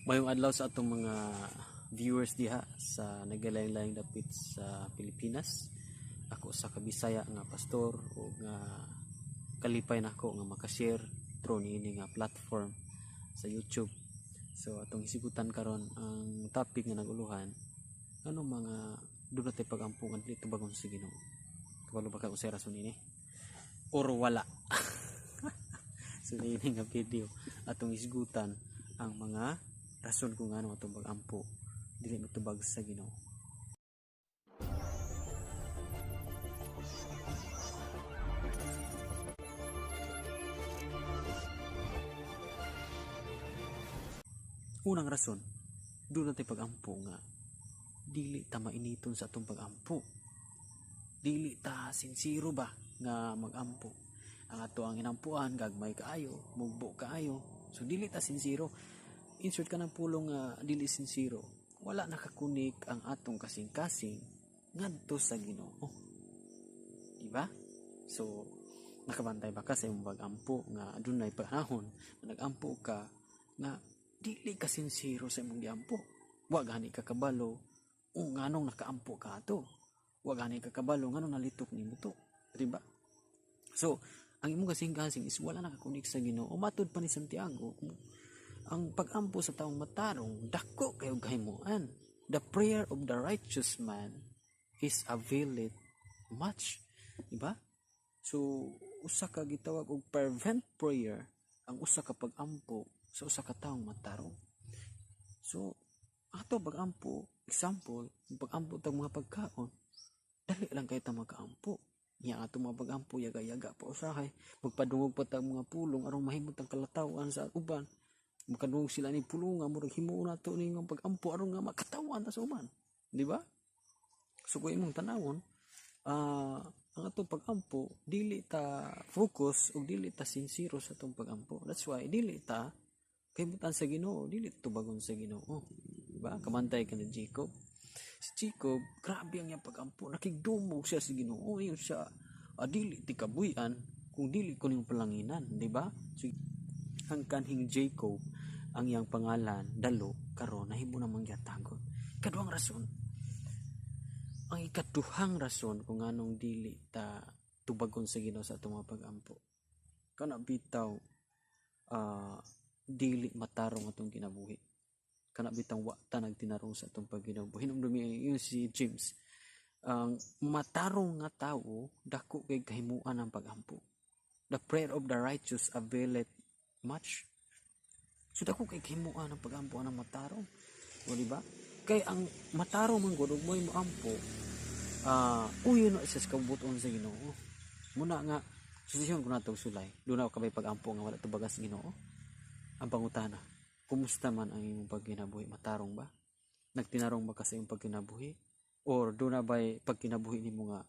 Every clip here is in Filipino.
Mayong adlaw sa atong mga viewers diha sa nagalayang-layang dapit sa Pilipinas. Ako sa Kabisaya nga pastor o nga kalipay nako nga makashare through niini nga platform sa YouTube. So atong isigutan karon ang topic nga naguluhan, ano mga doon natin pagampungan dito bagon sa Ginoo. Kabalo ba ka kung sa rason ini? Or wala. So niini nga video atong isigutan ang mga rason kung ano atong pagampo dili matubag sa Ginoo. Unang rason, doon natin pagampo nga dili ta mainiton sa atong pagampo. Dili ta sincero ba nga magampo. Ang ato ang inampuan gagmay kaayo, mugbo kaayo. So dili ta sincero. Insert ka ng pulong nga dili sincero. Wala nakakunik ang atong kasing-kasing ngadto sa Ginoo. Diba? So nakabantay ba ka sa imong pagampo nga adunay panahon nagampo ka nga dili ka sincero sa imong giampo. Wa gani ka kabalo nganong nakaampo ka ato. Wa gani ka kabalo nganong nalitok nimo to. Diba? So ang imong kasing-kasing is wala nakakunik sa Ginoo. Matod pa ni Santiago, ang pagampo sa taong matarong dako kayo gahimuan. The prayer of the righteous man is availeth much. Diba? So usa ka gitawag og fervent prayer ang usa ka pagampo sa usa ka taong matarong. So ato pagampo, example, pagampo tag mga pagkaon, dali lang kay ta makaampo. Nya ato mga pagampo yaga-yaga pa usahay, magpadungog pa tag mga pulong aron mahimot ang kalatawan sa uban. Makadungog sila ni pulungan murag himuon nato ni nga pagampo aron nga makatawan ta sa uban. Di ba? So kung imong tanawon, ang atong pagampo dili ta focus o dili ta sincero sa atong pagampo. That's why dili ta kaybutan sa Ginoo, dili tubagon sa Ginoo. Di ba? Kamantay ka ni Jacob. Si Jacob, grabe ang iyang pagampo, nakigdumog siya sa Ginoo. Yun siya, dili ti kabuyan kung dili ko ning palanginan, di ba? So, ang kanhing Jacob, ang iyang pangalan dalo karon nahimo na mangyatagon. Kaduhang rason, ang ikaduhang rason kung anong dili ta tubagon sa Ginoo sa atong mga pagampo, kana bitaw dili matarong atong kinabuhi, kana bitang wa ta nagtinarong sa atong pagkinabuhi. Hinumdumi yung si James, ang matarong nga tawo dako kay kahimuan ang pagampo. The prayer of the righteous availeth much. So dako kay kahimuan ang pagampo ng matarong. O di ba? Kay ang matarong man gud ug mo'y moampo, uyo na sa kabuton sa Ginoo. Muna nga susisyon ko natong sulay. Doon ako kabay pagampo nga wala tubagas Ginoo. Ang pangutana, kumusta man ang imong pagkinabuhi? Matarong ba? Nagtinarong ba ka sa imong pagkinabuhi? Or doon na ba'y pagkinabuhi nimo nga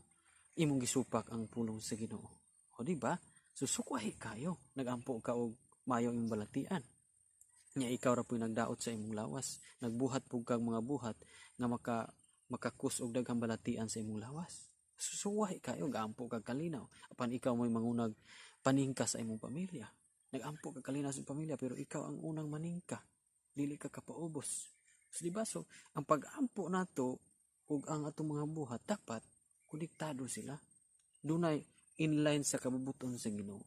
imong gisupak ang pulong sa Ginoo? O di ba? So sukwahi kayo, nagampo ka og mayo imong balatian. Nya ikaw ra po'y nagdaot sa imong lawas, nagbuhat pug kag mga buhat nga makakus og daghang balatian sa imong lawas. So suwahi kayo, gaampo kag kalinaw. Apan ikaw mo'y mangunag paningka sa imong pamilya. Nagampo kag kalinaw sa pamilya pero ikaw ang unang maningka. Dili ka kapaubos. So di ba? So ang pag-ampo nato ug ang atong mga buhat dapat konektado sila. Dunay inline sa kabubuton sa Ginoo.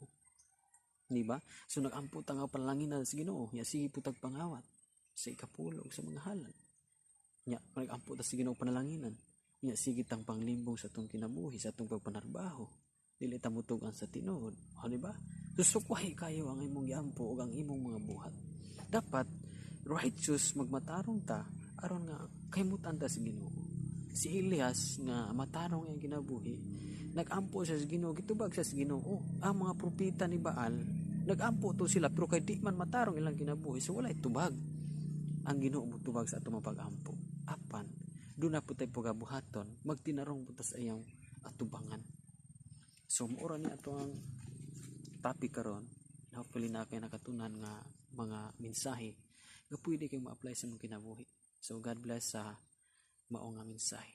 Di ba? So nagampo ta nga panalangin sa Ginoo, ya sige putag pangawat sa ikapulog sa mga halal. Nya nagampo ta sa Ginoo panalanginan. Nya sige tang panglimbong sa atong kinabuhi, sa atong pagpanarbaho. Dili ta mutugan sa tinuod. O di ba? So sukwahi kayo ang imong giampo ug ang imong mga buhat. Dapat righteous magmatarong ta aron nga kahimutan ta sa Ginoo. Si Elias nga matarong ang kinabuhi, nagampo siya sa Ginoo, gitubag siya sa Ginoo. Ang mga propeta ni Baal, nagampo to sila pero kay di man matarong ilang kinabuhi, so wala itubag. Ang Ginoo mo tubag sa atong pagampo. Apan doon na po tayo pagabuhaton, magtinarong po sa iyang atubangan. So maura ni ato ang topic karon. Hopefully na kayo nakatunan nga mga mensahe nga pwede kayong ma-apply sa mga kinabuhi. So God bless sa maong nga mensahe.